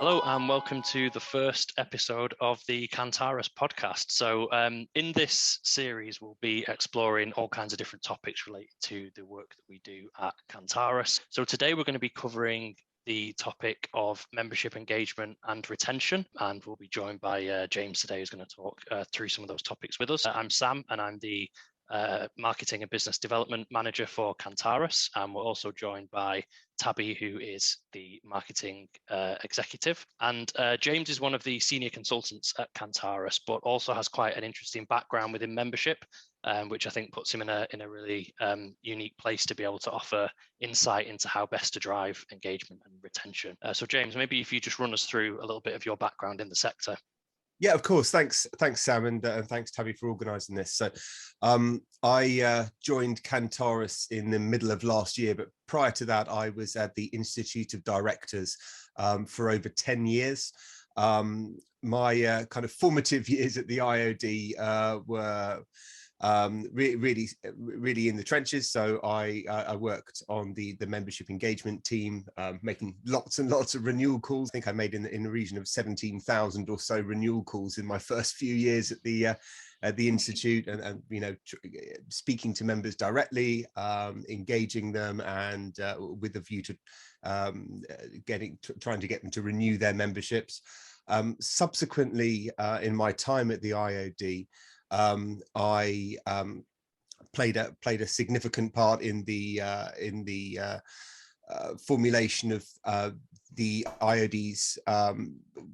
Hello and welcome to the first episode of the Cantarus Podcast. So in this series, we'll be exploring all kinds of different topics related to the work that we do at Cantarus. So today we're going to be covering the topic of membership engagement and retention, and we'll be joined by James today, who's going to talk through some of those topics with us. I'm Sam, and I'm the Marketing and Business Development Manager for Cantarus, and we're also joined by Tabby, who is the Marketing Executive. And James is one of the Senior Consultants at Cantarus, but also has quite an interesting background within membership, which I think puts him in a really unique place to be able to offer insight into how best to drive engagement and retention. So James, maybe if you just run us through a little bit of your background in the sector. Yeah, of course. Thanks, Sam, and thanks, Tabby, for organising this. So I joined Cantarus in the middle of last year, but prior to that, I was at the Institute of Directors for over 10 years. My kind of formative years at the IOD were really in the trenches. So I worked on the membership engagement team, making lots and lots of renewal calls. I think I made in the region of 17,000 or so renewal calls in my first few years at the institute, and speaking to members directly, engaging them, and with a view to trying to get them to renew their memberships. Subsequently, in my time at the IOD, I played a significant part in the formulation of the IOD's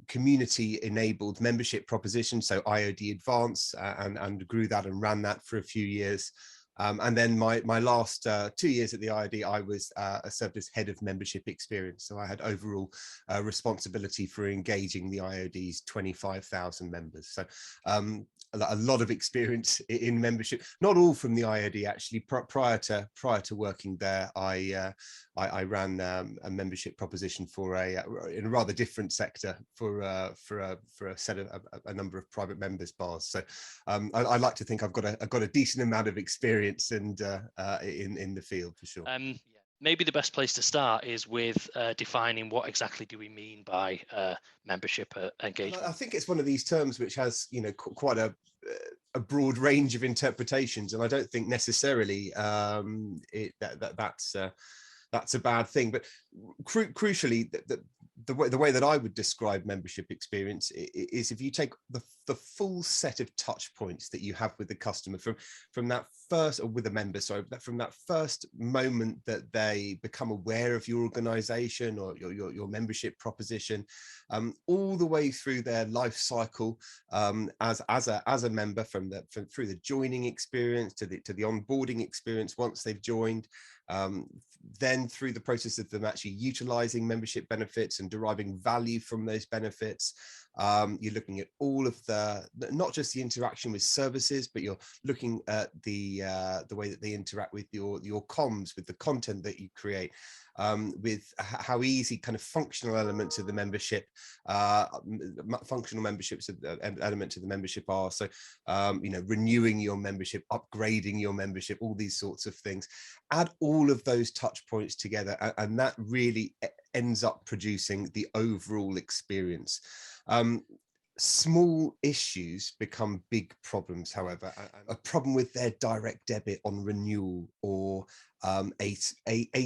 community-enabled membership proposition, so IOD Advance, and grew that and ran that for a few years. And then my last 2 years at the IOD, I served as head of membership experience. So I had overall responsibility for engaging the IOD's 25,000 members. So a lot of experience in membership, not all from the IOD actually. Prior to working there, I ran a membership proposition in a rather different sector for a set of a number of private members bars. So I like to think I've got a decent amount of experience and in the field for sure. Maybe the best place to start is with defining what exactly do we mean by membership engagement. I think it's one of these terms which has quite a broad range of interpretations, and I don't think necessarily that's a bad thing. But crucially, the way that I would describe membership experience is if you take the full set of touch points that you have with the customer from that first, or with a member, sorry, from that first moment that they become aware of your organization or your membership proposition, all the way through their life cycle as a member, through the joining experience to the onboarding experience once they've joined, then through the process of them actually utilizing membership benefits and deriving value from those benefits. You're looking at all of not just the interaction with services, but you're looking at the way that they interact with your comms, with the content that you create, with how easy kind of functional elements of the membership, functional memberships element of the membership are. So, renewing your membership, upgrading your membership, all these sorts of things. Add all of those touch points together, and that really ends up producing the overall experience. Small issues become big problems, however. A problem with their direct debit on renewal, or a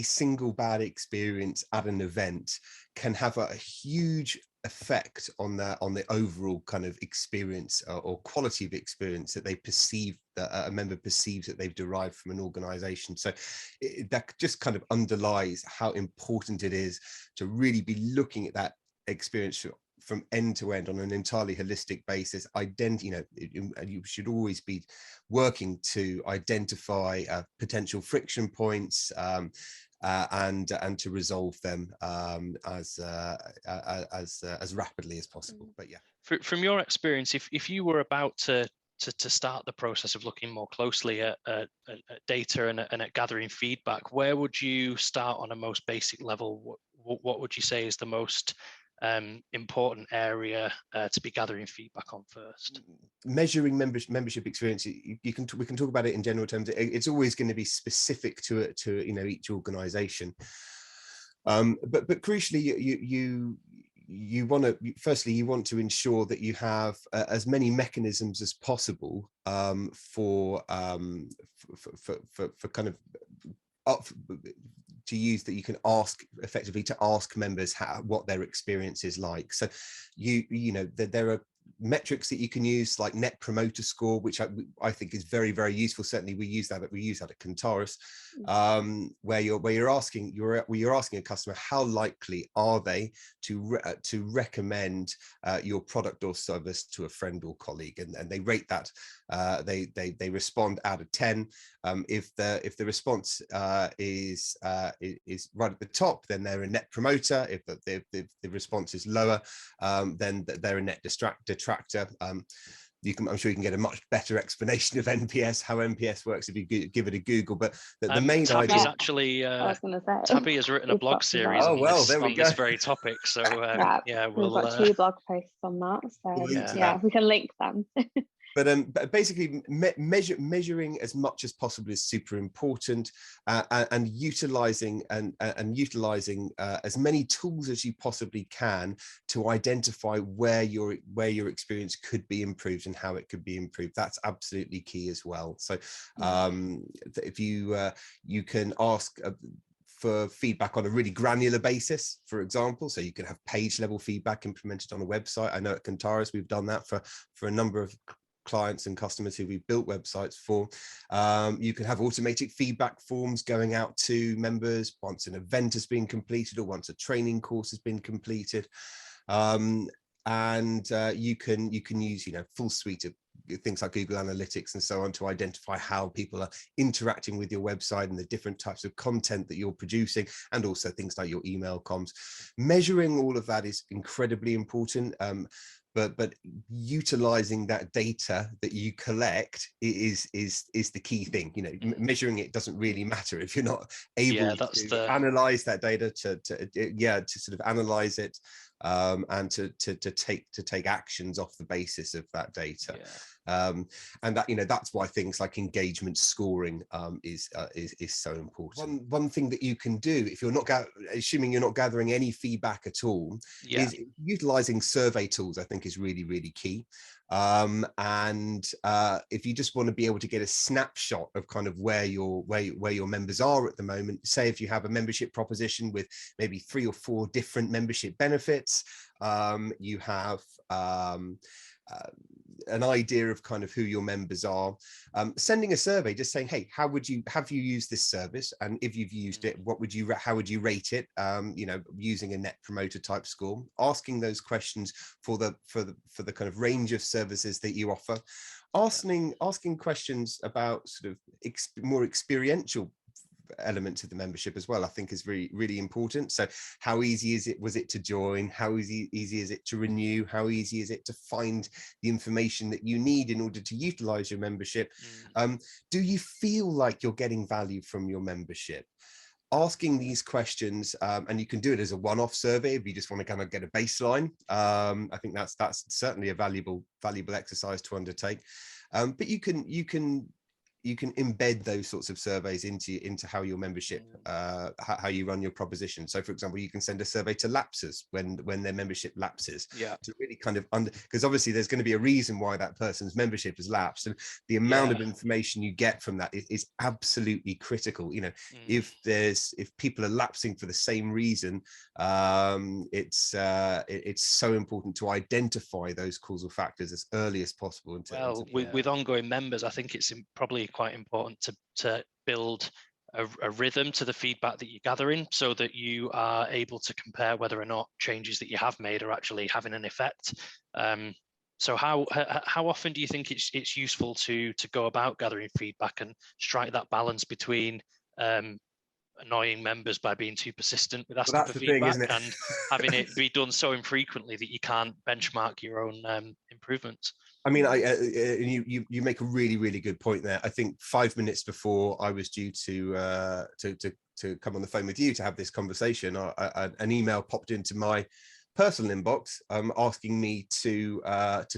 single bad experience at an event, can have a huge effect on the overall kind of experience or quality of experience that they perceive, that a member perceives that they've derived from an organization. So that just kind of underlies how important it is to really be looking at that experience from end to end on an entirely holistic basis. You should always be working to identify potential friction points and to resolve them as rapidly as possible. But yeah, from your experience, if you were about to start the process of looking more closely at data and at gathering feedback, where would you start on a most basic level? What would you say is the most important area to be gathering feedback on first? Measuring membership experience, we can talk about it in general terms. It's always going to be specific to each organization, but crucially, you want to ensure that you have as many mechanisms as possible for kind of to use that you can ask members what their experience is like. So there are metrics that you can use, like Net Promoter Score, which I think is very, very useful. Certainly we use that at Cantarus, where you're asking a customer how likely are they to recommend your product or service to a friend or colleague, and they rate that. They respond out of 10. If the response is right at the top, then they're a net promoter. If the response is lower, then they're a net detractor. I'm sure you can get a much better explanation of NPS, how NPS works, if you give it a Google. But the main Tabby's idea, actually I was going to say, Tabby has written a blog series on this very topic. So we've got 2 blog posts on that. So we can link them. But basically, measuring as much as possible is super important, and utilizing as many tools as you possibly can to identify where your experience could be improved and how it could be improved. That's absolutely key as well. So if you can ask for feedback on a really granular basis, for example, so you can have page level feedback implemented on a website. I know at Cantarus we've done that for a number of clients and customers who we've built websites for. You can have automatic feedback forms going out to members once an event has been completed or once a training course has been completed, and you can use full suite of things like Google Analytics and so on to identify how people are interacting with your website and the different types of content that you're producing, and also things like your email comms. Measuring all of that is incredibly important. But utilizing that data that you collect is the key thing. Measuring it doesn't really matter if you're not able to analyze that data, to sort of analyze it, and to take actions off the basis of that data. And that's why things like engagement scoring is so important. One thing that you can do, if you're not assuming you're not gathering any feedback at all, is utilizing survey tools. I think is really, really key. And if you just want to be able to get a snapshot of kind of where your members are at the moment, say if you have a membership proposition with maybe 3 or 4 different membership benefits, you have an idea of kind of who your members are, sending a survey just saying, hey, have you used this service, and if you've used it, how would you rate it, using a net promoter type score, asking those questions for the kind of range of services that you offer, asking questions about sort of more experiential elements of the membership as well, I think is really, really important. So how easy was it to join? How easy is it to renew? How easy is it to find the information that you need in order to utilize your membership? Do you feel like you're getting value from your membership? Asking these questions, and you can do it as a one-off survey if you just want to kind of get a baseline. I think that's certainly a valuable exercise to undertake. But you can embed those sorts of surveys into how your membership, how you run your proposition. So, for example, you can send a survey to lapsers when their membership lapses, to really kind of because obviously there's going to be a reason why that person's membership has lapsed, and the amount of information you get from that is absolutely critical. If people are lapsing for the same reason, it's so important to identify those causal factors as early as possible. With ongoing members, I think it's probably quite important to build a rhythm to the feedback that you're gathering, so that you are able to compare whether or not changes that you have made are actually having an effect. So how often do you think it's useful to go about gathering feedback and strike that balance between annoying members by being too persistent with asking for feedback, and having it be done so infrequently that you can't benchmark your own improvements? I mean, you make a really, really good point there. I think 5 minutes before I was due to come on the phone with you to have this conversation, an email popped into my personal inbox asking me to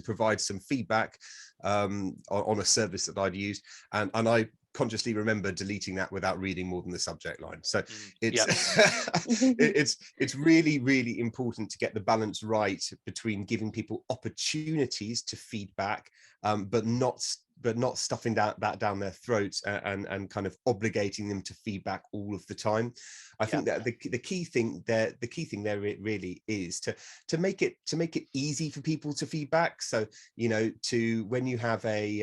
provide some feedback on a service that I'd used, and I consciously remember deleting that without reading more than the subject line. So it's it's really, really important to get the balance right between giving people opportunities to feedback, but not stuffing that down their throats and kind of obligating them to feedback all of the time. I think that the key thing there it really is to make it easy for people to feedback. So, you know, when you have a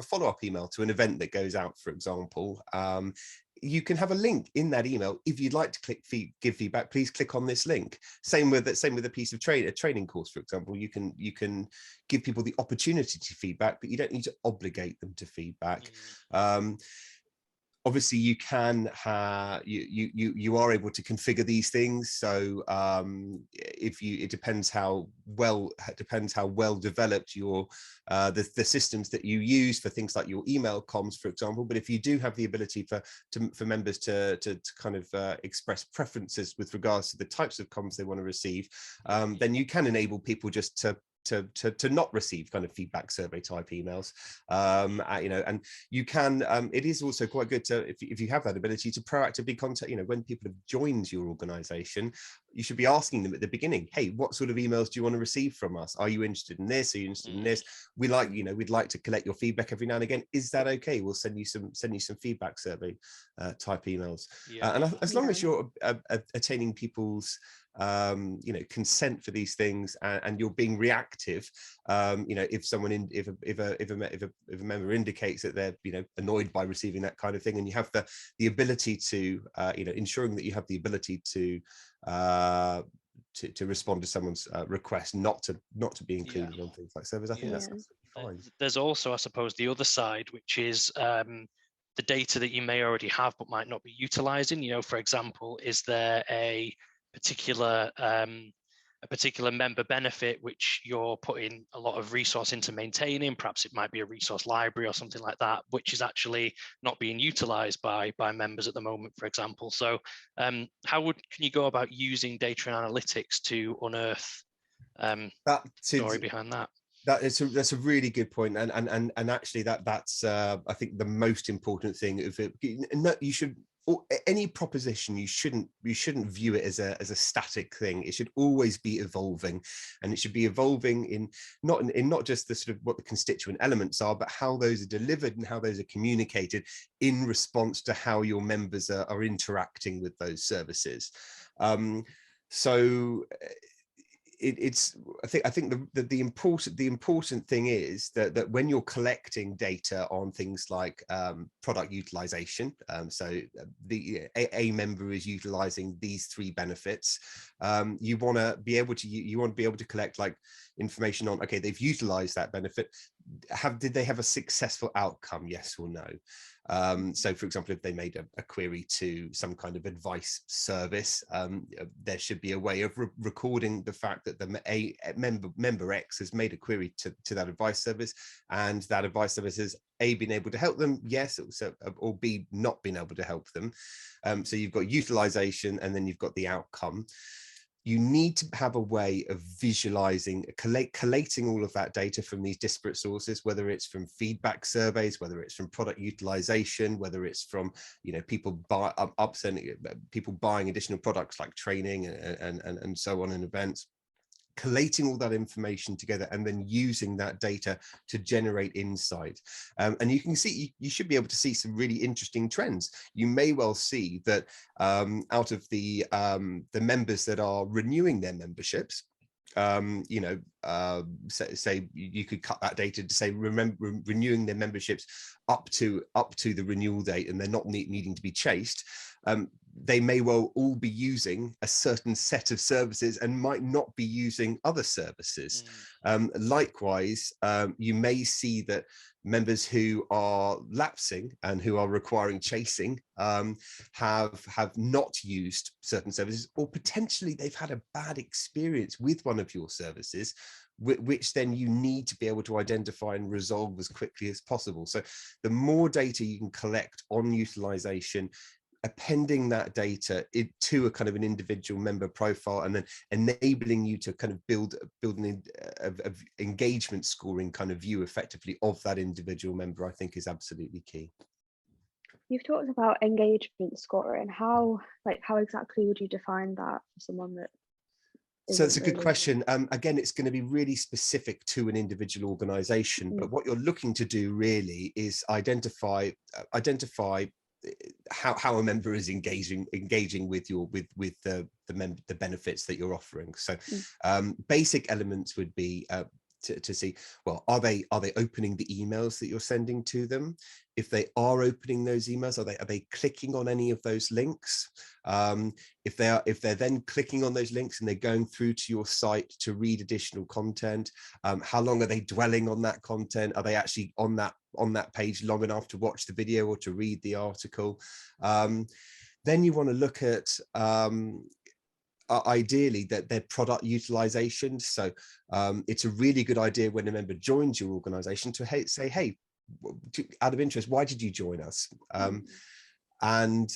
follow-up email to an event that goes out, for example, you can have a link in that email. If you'd like to give feedback, please click on this link. Same with a piece of a training course, for example. You can give people the opportunity to feedback, but you don't need to obligate them to feedback. Obviously, you can you are able to configure these things. So it depends how well developed your the systems that you use for things like your email comms, for example. But if you do have the ability for members to kind of express preferences with regards to the types of comms they want to receive, then you can enable people just to not receive kind of feedback survey type emails, you know, and you can, it is also quite good to, if you have that ability, to proactively contact, you know, when people have joined your organization, you should be asking them at the beginning, hey, what sort of emails do you want to receive from us? Are you interested in this? Are you interested in this? We'd like to collect your feedback every now and again. Is that okay? We'll send you some feedback survey type emails. And as long as you're attaining people's you know, consent for these things, and you're being reactive, you know, if a member indicates that they're, you know, annoyed by receiving that kind of thing, and you have the ability to you know, ensuring that you have the ability to respond to someone's request not to be included on things like servers, I think that's absolutely fine. There's also, I suppose, the other side, which is the data that you may already have but might not be utilizing. You know, for example, is there a particular member benefit which you're putting a lot of resource into maintaining? Perhaps it might be a resource library or something like that, which is actually not being utilized by members at the moment, for example. So can you go about using data and analytics to unearth that story behind that? That's a really good point, and actually that's I think the most important thing. You should, any proposition, you shouldn't view it as a static thing. It should always be evolving, and it should be evolving in not just the sort of what the constituent elements are, but how those are delivered and how those are communicated in response to how your members are interacting with those services. So I think the important thing is that when you're collecting data on things like product utilization, so a member is utilizing these 3 benefits, you want to be able to collect like information on, okay, they've utilized that benefit. Did they have a successful outcome? Yes or no? So, for example, if they made a query to some kind of advice service, there should be a way of recording the fact that the member X has made a query to that advice service, and that advice service has A, been able to help them, yes, or B, not been able to help them. So you've got utilization, and then you've got the outcome. You need to have a way of visualizing, collating all of that data from these disparate sources, whether it's from feedback surveys, whether it's from product utilization, whether it's from, you know, people buying additional products like training and so on in events. Collating all that information together and then using that data to generate insight. And you should be able to see some really interesting trends. You may well see that out of the members that are renewing their memberships, you know, say you could cut that data to say, renewing their memberships up to the renewal date, and they're not needing to be chased. They may well all be using a certain set of services and might not be using other services. Likewise, you may see that members who are lapsing and who are requiring chasing have not used certain services, or potentially they've had a bad experience with one of your services, which then you need to be able to identify and resolve as quickly as possible. So the more data you can collect on utilization, appending that data to a kind of an individual member profile, and then enabling you to kind of build an engagement scoring kind of view effectively of that individual member, I think is absolutely key. You've talked about engagement scoring. How exactly would you define that for someone that So that's a good question. Again, it's going to be really specific to an individual organization, but what you're looking to do really is identify how a member is engaging with the benefits that you're offering. So basic elements would be to see, well, are they opening the emails that you're sending to them? If they are opening those emails, are they clicking on any of those links? If they're then clicking on those links and they're going through to your site to read additional content, how long are they dwelling on that content? Are they actually on that page long enough to watch the video or to read the article? Then you want to look at ideally that their product utilization. So it's a really good idea when a member joins your organization to say, hey, out of interest, why did you join us? And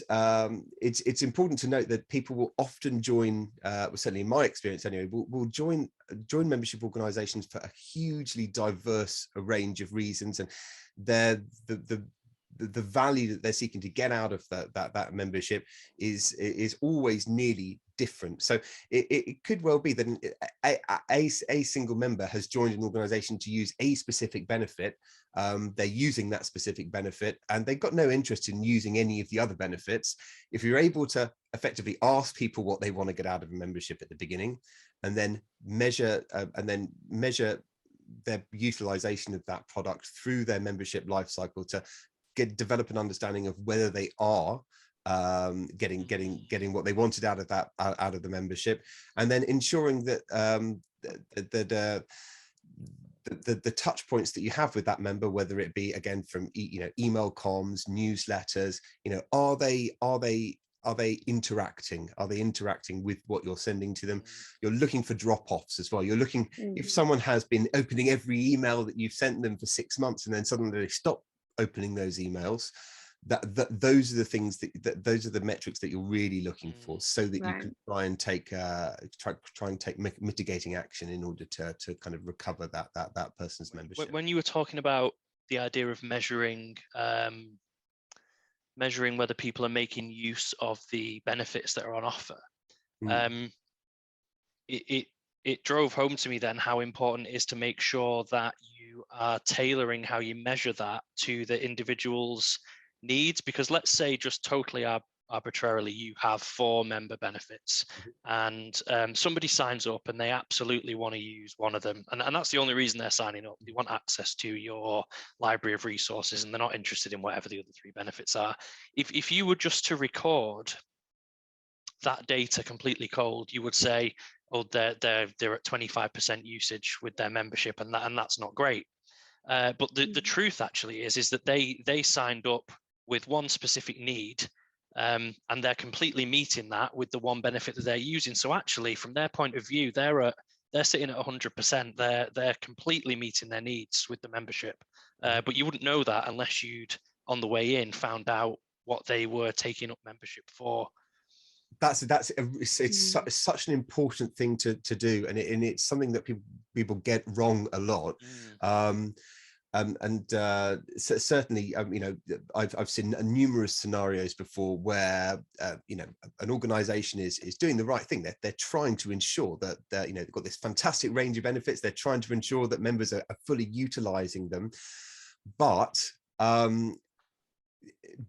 it's important to note that people will often join, certainly in my experience anyway, will join membership organizations for a hugely diverse range of reasons, and the value that they're seeking to get out of that membership is always nearly different. So it could well be that a single member has joined an organization to use a specific benefit. They're using that specific benefit and they've got no interest in using any of the other benefits. If you're able to effectively ask people what they want to get out of a membership at the beginning, and then measure their utilization of that product through their membership lifecycle to develop an understanding of whether they are getting what they wanted out of the membership, and then ensuring that the touch points that you have with that member, whether it be again from email comms, newsletters, are they interacting? Are they interacting with what you're sending to them? You're looking for drop-offs as well. You're looking, if someone has been opening every email that you've sent them for 6 months and then suddenly they stop opening those emails, those are the things those are the metrics that you're really looking for, so that you can try and take mitigating action in order to kind of recover that person's membership. When you were talking about the idea of measuring whether people are making use of the benefits that are on offer, it drove home to me then how important it is to make sure that you are tailoring how you measure that to the individual's needs. Because let's say just totally arbitrarily you have 4 member benefits and somebody signs up and they absolutely want to use one of them, and that's the only reason they're signing up. They want access to your library of resources and they're not interested in whatever the other 3 benefits are. If you were just to record that data completely cold, you would say, oh, they're at 25% usage with their membership, and that's not great. But the truth actually is that they signed up with one specific need, and they're completely meeting that with the one benefit that they're using. So actually, from their point of view, they're sitting at 100%. They're completely meeting their needs with the membership. But you wouldn't know that unless you'd, on the way in, found out what they were taking up membership for. It's such an important thing to do, and it's something that people get wrong a lot. Certainly, I've seen numerous scenarios before where an organization is doing the right thing. They're trying to ensure that they've got this fantastic range of benefits. They're trying to ensure that members are fully utilizing them, but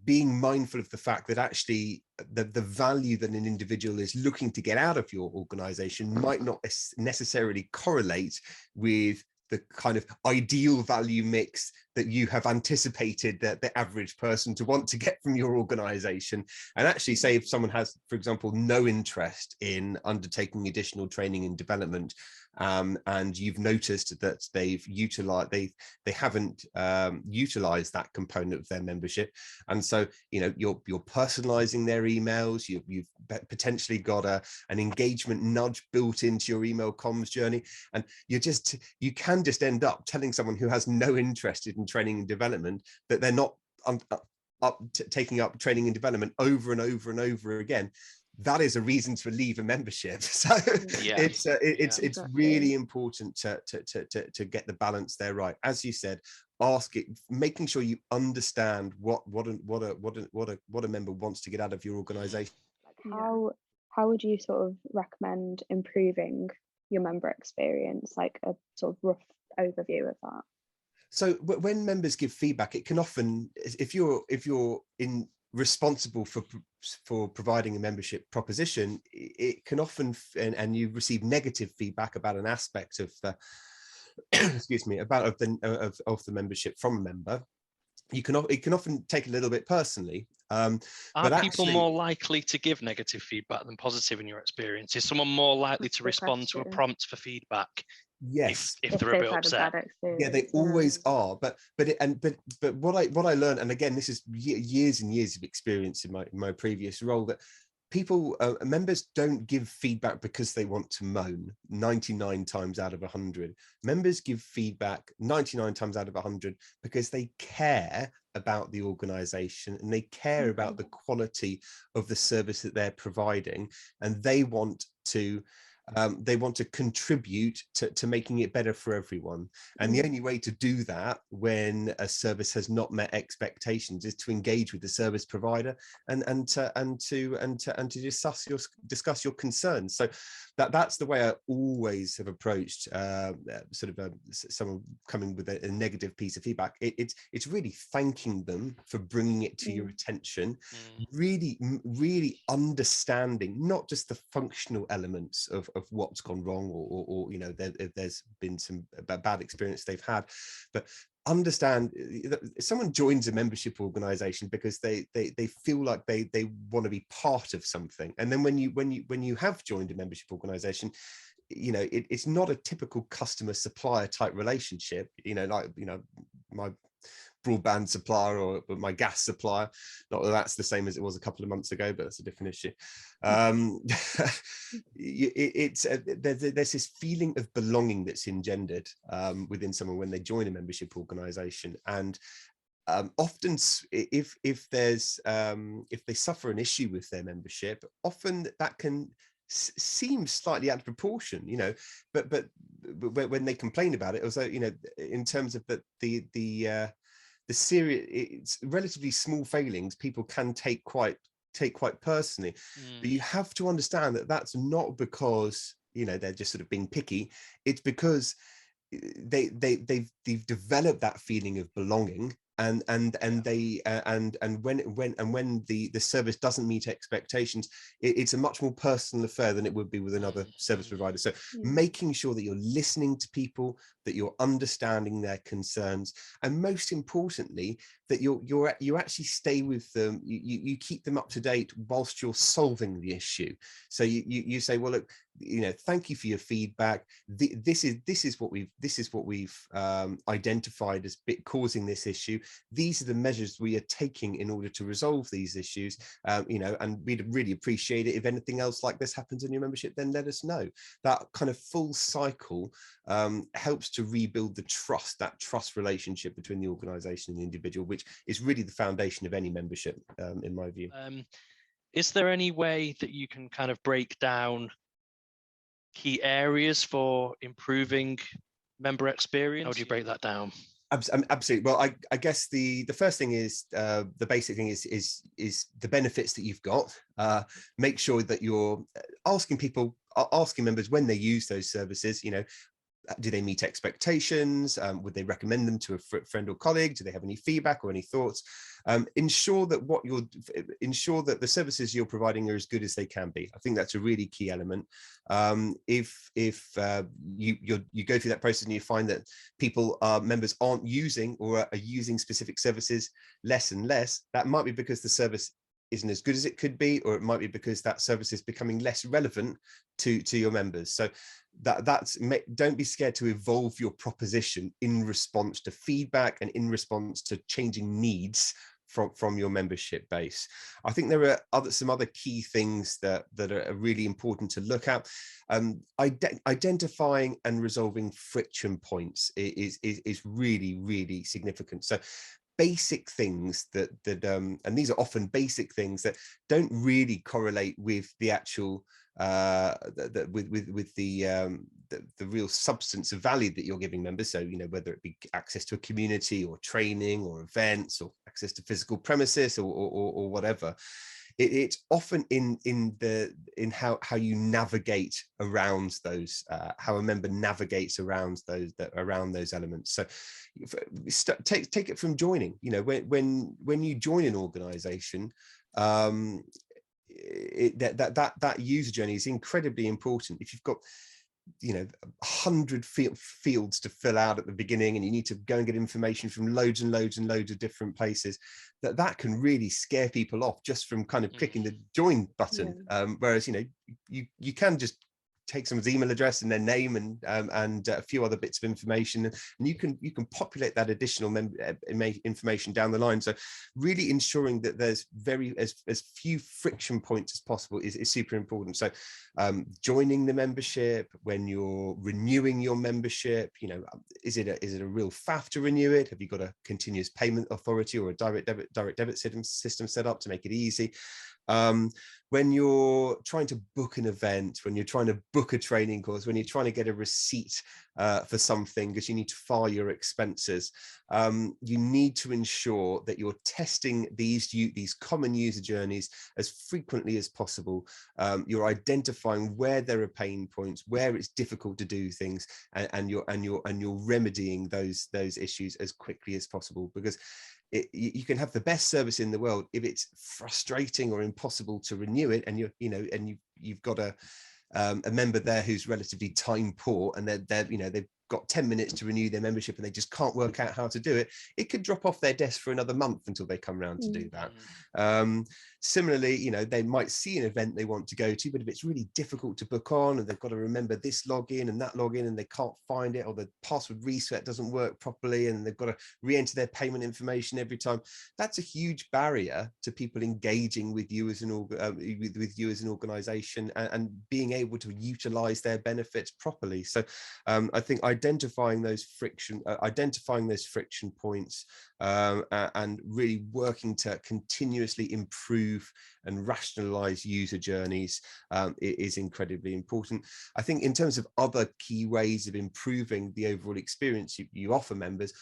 being mindful of the fact that actually the value that an individual is looking to get out of your organization might not necessarily correlate with the kind of ideal value mix that you have anticipated that the average person to want to get from your organization. And actually, say if someone has, for example, no interest in undertaking additional training and development, and you've noticed that they haven't utilized that component of their membership, and so you're personalizing their emails, you've potentially got an engagement nudge built into your email comms journey, and you can just end up telling someone who has no interest in training and development that they're not taking up training and development over and over and over again, that is a reason to leave a membership. So it's really important to get the balance there right. As you said, making sure you understand what a member wants to get out of your organization. How would you sort of recommend improving your member experience, like a sort of rough overview of that? So when members give feedback, it can often, if you're responsible for providing a membership proposition, it can often, and you receive negative feedback about an aspect of the excuse me, of the membership from a member, it can often take a little bit personally. Are people more likely to give negative feedback than positive in your experience? Is someone more likely to respond to a prompt for feedback? Yes, if they're a bit upset. Yeah, they always are. But what I learned, and again, this is years and years of experience in my previous role, that members don't give feedback because they want to moan 99 times out of 100. Members give feedback 99 times out of 100 because they care about the organization and they care about the quality of the service that they're providing, and they want to contribute to making it better for everyone. And the only way to do that when a service has not met expectations is to engage with the service provider and to discuss your concerns. So that's the way I always have approached someone coming with a negative piece of feedback. It's really thanking them for bringing it to your attention, really understanding not just the functional elements of what's gone wrong or if there's been some bad experience they've had, but understand that someone joins a membership organization because they feel like they want to be part of something. And then when you have joined a membership organization, it's not a typical customer supplier type relationship, my broadband supplier or my gas supplier. Not that that's the same as it was a couple of months ago, but that's a different issue. There's this feeling of belonging that's engendered within someone when they join a membership organization. And often if they suffer an issue with their membership, often that can seem slightly out of proportion, but when they complain about it, also, in terms of the serious, it's relatively small failings people can take quite personally. But you have to understand that that's not because they're just sort of being picky. It's because they've developed that feeling of belonging, and when the service doesn't meet expectations, it's a much more personal affair than it would be with another service provider. So making sure that you're listening to people, that you're understanding their concerns, and most importantly, that you actually stay with them, you keep them up to date whilst you're solving the issue. So you say, well, look, thank you for your feedback. This is what we've identified as causing this issue. These are the measures we are taking in order to resolve these issues. And we'd really appreciate it if anything else like this happens in your membership, then let us know. That kind of full cycle helps to rebuild that trust relationship between the organization and the individual, which is really the foundation of any membership, in my view. Is there any way that you can kind of break down key areas for improving member experience? How do you break that down? Absolutely. Well, I guess the first thing is, the basic thing is the benefits that you've got. Make sure that you're asking members when they use those services, do they meet expectations? Would they recommend them to a friend or colleague? Do they have any feedback or any thoughts? Ensure that the services you're providing are as good as they can be. I think that's a really key element. If you go through that process and you find that members aren't using or are using specific services less and less, that might be because the service isn't as good as it could be, or it might be because that service is becoming less relevant to your members. So don't be scared to evolve your proposition in response to feedback and in response to changing needs from your membership base. I think there are some other key things that are really important to look at. Identifying and resolving friction points is really, really significant. So basic things that and these are often basic things that don't really correlate with the actual with the real substance of value that you're giving members. So, you know, whether it be access to a community or training or events or access to physical premises or whatever, it's often in how you navigate around those, how a member navigates around those elements. So take it from joining. You know, when you join an organization, that user journey is incredibly important. If you've got, you know, 100 fields to fill out at the beginning, and you need to go and get information from loads and loads and loads of different places, that can really scare people off just from kind of clicking the join button. Whereas, you know, you can just take someone's email address and their name and a few other bits of information, and you can populate that additional information down the line. So really ensuring that there's as few friction points as possible is super important. So joining the membership, when you're renewing your membership, you know, is it a real faff to renew it? Have you got a continuous payment authority or a direct debit system set up to make it easy? When you're trying to book an event, when you're trying to book a training course, when you're trying to get a receipt for something because you need to file your expenses, you need to ensure that you're testing these common user journeys as frequently as possible. You're identifying where there are pain points, where it's difficult to do things, and you're remedying those issues as quickly as possible, because you can have the best service in the world if it's frustrating or impossible to renew it, and you've got a member there who's relatively time poor, and they've got 10 minutes to renew their membership and they just can't work out how to do it. It could drop off their desk for another month until they come around to do that. Similarly, you know, they might see an event they want to go to, but if it's really difficult to book on and they've got to remember this login and that login and they can't find it, or the password reset doesn't work properly and they've got to re-enter their payment information every time, that's a huge barrier to people engaging with you as an organization and being able to utilize their benefits properly. So I think identifying those friction points and really working to continuously improve and rationalize user journeys is incredibly important. I think in terms of other key ways of improving the overall experience you offer members,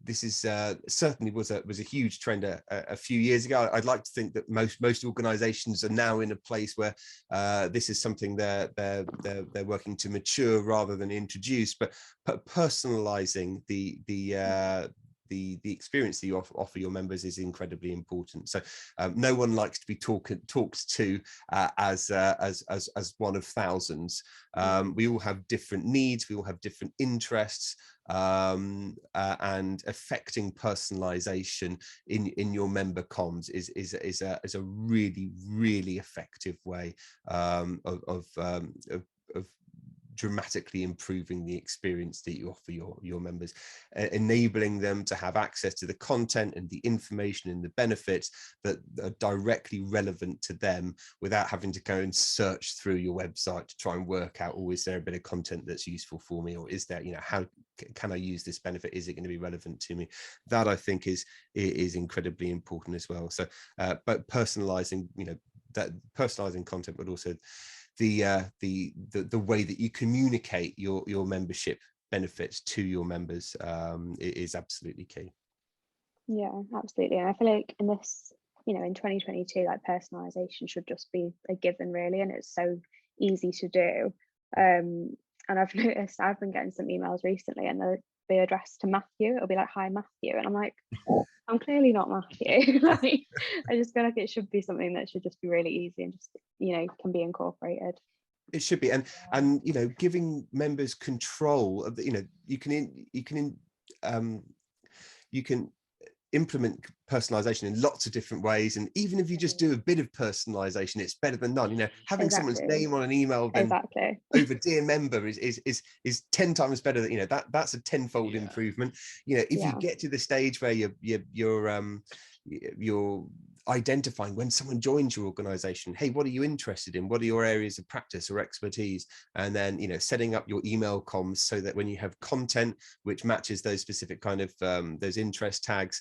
this is certainly was a huge trend a few years ago. I'd like to think that most organizations are now in a place where this is something they're working to mature rather than introduce, but personalizing the experience that you offer your members is incredibly important. So no one likes to be talked to as one of thousands. We all have different needs, we all have different interests, and affecting personalization in your member comms is a really effective way of dramatically improving the experience that you offer your members, enabling them to have access to the content and the information and the benefits that are directly relevant to them, without having to go and search through your website to try and work out, is there a bit of content that's useful for me, or is there, you know, how can I use this benefit? Is it going to be relevant to me? That I think is incredibly important as well. So but personalizing, you know, that personalizing content, but also the way that you communicate your membership benefits to your members is absolutely key. Yeah, absolutely. And I feel like in this, you know, in 2022, like personalization should just be a given, really, and it's so easy to do. And I've noticed I've been getting some emails recently, and they'll be addressed to Matthew. It'll be like, "Hi, Matthew," and I'm like, I'm clearly not Matthew. Like, I just feel like it should be something that should just be really easy and just, you know, can be incorporated. It should be, and you know, giving members control of the, you know, you can implement personalization in lots of different ways, and even if you just do a bit of personalization, it's better than none. Having someone's name on an email then over dear member is 10 times better. That's a tenfold improvement. If you get to the stage where you're identifying when someone joins your organization, hey, what are you interested in, what are your areas of practice or expertise, and then setting up your email comms so that when you have content which matches those specific kind of those interest tags,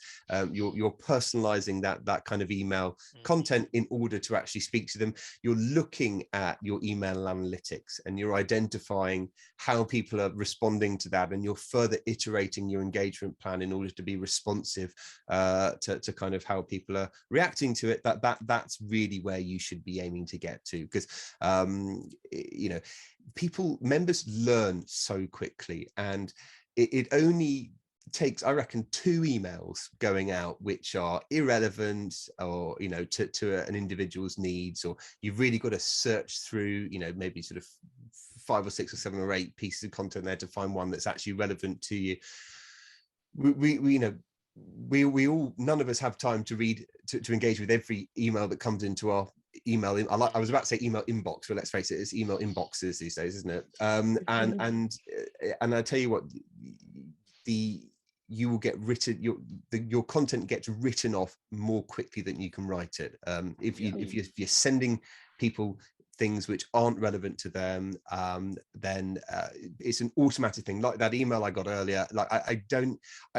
you're personalizing that kind of email content in order to actually speak to them. You're looking at your email analytics and you're identifying how people are responding to that, and you're further iterating your engagement plan in order to be responsive to kind of how people are reacting to it. That's really where you should be aiming to get to, because members learn so quickly, and it only takes, I reckon, 2 emails going out which are irrelevant or to an individual's needs, or you've really got to search through maybe sort of 5 or 6 or 7 or 8 pieces of content there to find one that's actually relevant to you. We all, none of us have time to read to engage with every email that comes into our email. I was about to say email inbox, but let's face it, it's email inboxes these days, isn't it? And I tell you what, you will get written, your content gets written off more quickly than you can write it. If you're sending people things which aren't relevant to them, then it's an automatic thing. Like that email I got earlier, like I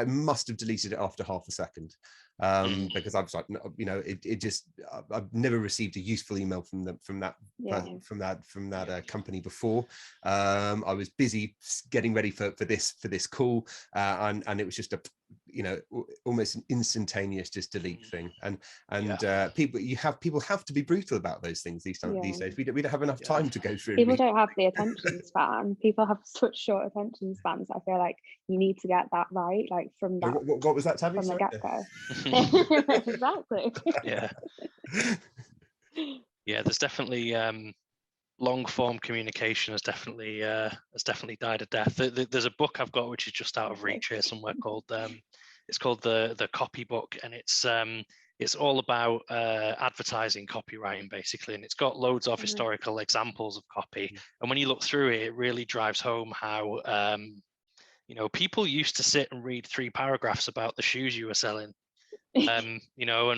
must have deleted it after half a second, because I was like, I've never received a useful email from that company before. I was busy getting ready for this call, and it was just almost an instantaneous just delete thing. And people have to be brutal about those things these days. We don't have enough time to go through. People don't have the attention span. People have such short attention spans. I feel like you need to get that right, like from that. What was that, Tabby? From the get-go. Exactly. There's definitely long form communication has definitely died a death. There's a book I've got which is just out of reach here somewhere called it's called the Copy Book, and it's all about advertising copywriting basically, and it's got loads of historical examples of copy. And when you look through it, it really drives home how people used to sit and read 3 paragraphs about the shoes you were selling, and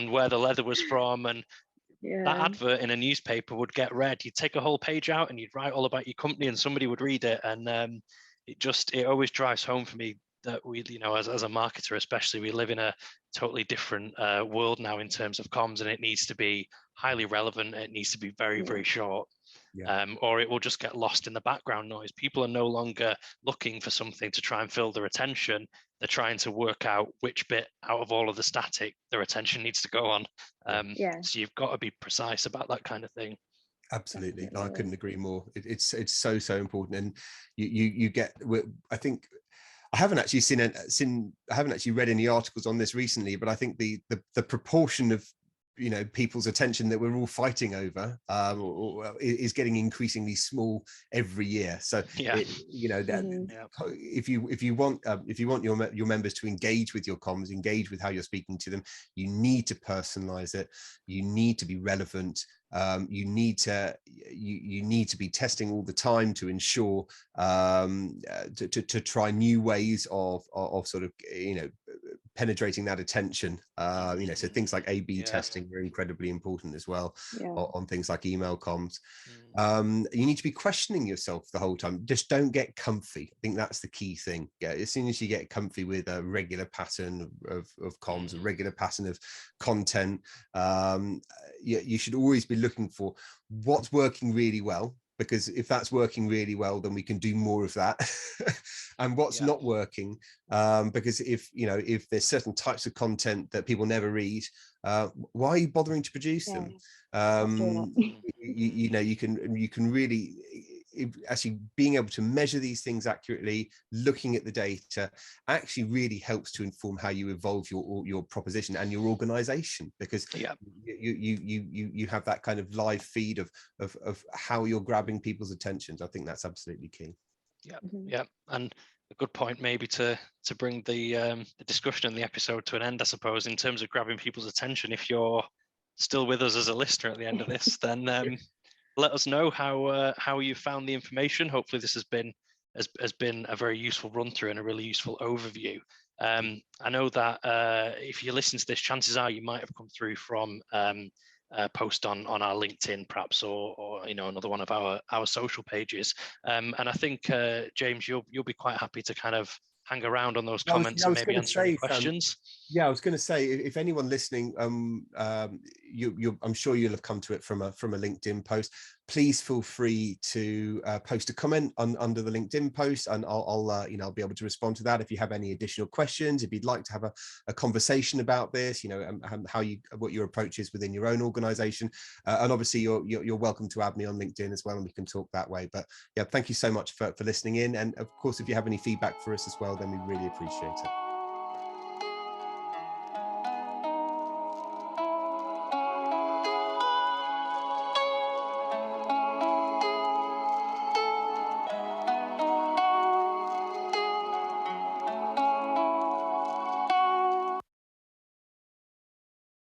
where the leather was from, and that advert in a newspaper would get read. You'd take a whole page out and you'd write all about your company, and somebody would read it. And it always drives home for me that we, as a marketer especially, we live in a totally different world now in terms of comms, and it needs to be highly relevant. It needs to be very, very short. Or it will just get lost in the background noise. People are no longer looking for something to try and fill their attention. They're trying to work out which bit out of all of the static their attention needs to go on. So you've got to be precise about that kind of thing. Absolutely. No, I couldn't agree more. It's so important. And you get, I think, I haven't actually read any articles on this recently, but I think the proportion of people's attention that we're all fighting over is getting increasingly small every year. So if you want your members to engage with your comms, engage with how you're speaking to them, you need to personalize it. You need to be relevant. You need to be testing all the time to ensure to try new ways of sort of penetrating that attention. So things like A/B testing are incredibly important as well on things like email comms. You need to be questioning yourself the whole time. Just don't get comfy. I think that's the key thing. As soon as you get comfy with a regular pattern of comms, a regular pattern of content, you should always be looking for what's working really well, because if that's working really well, then we can do more of that. And what's not working, because if there's certain types of content that people never read, why are you bothering to produce them? You can really actually being able to measure these things accurately, looking at the data, actually really helps to inform how you evolve your proposition and your organization, because you have that kind of live feed of how you're grabbing people's attentions. I think that's absolutely key. And a good point maybe to bring the discussion and the episode to an end, I suppose, in terms of grabbing people's attention. If you're still with us as a listener at the end of this, then let us know how you found the information. Hopefully this has been a very useful run through and a really useful overview. I know that if you listen to this, chances are you might have come through from a post on our LinkedIn perhaps, or another one of our social pages. And I think James, you'll be quite happy to kind of hang around on those comments and maybe answer any questions. Yeah, I was going to say, if anyone listening, I'm sure you'll have come to it from a LinkedIn post. Please feel free to post a comment under the LinkedIn post, and I'll be able to respond to that. If you have any additional questions, if you'd like to have a conversation about this, what your approach is within your own organisation, and obviously you're welcome to add me on LinkedIn as well, and we can talk that way. But yeah, thank you so much for listening in, and of course, if you have any feedback for us as well, then we really appreciate it.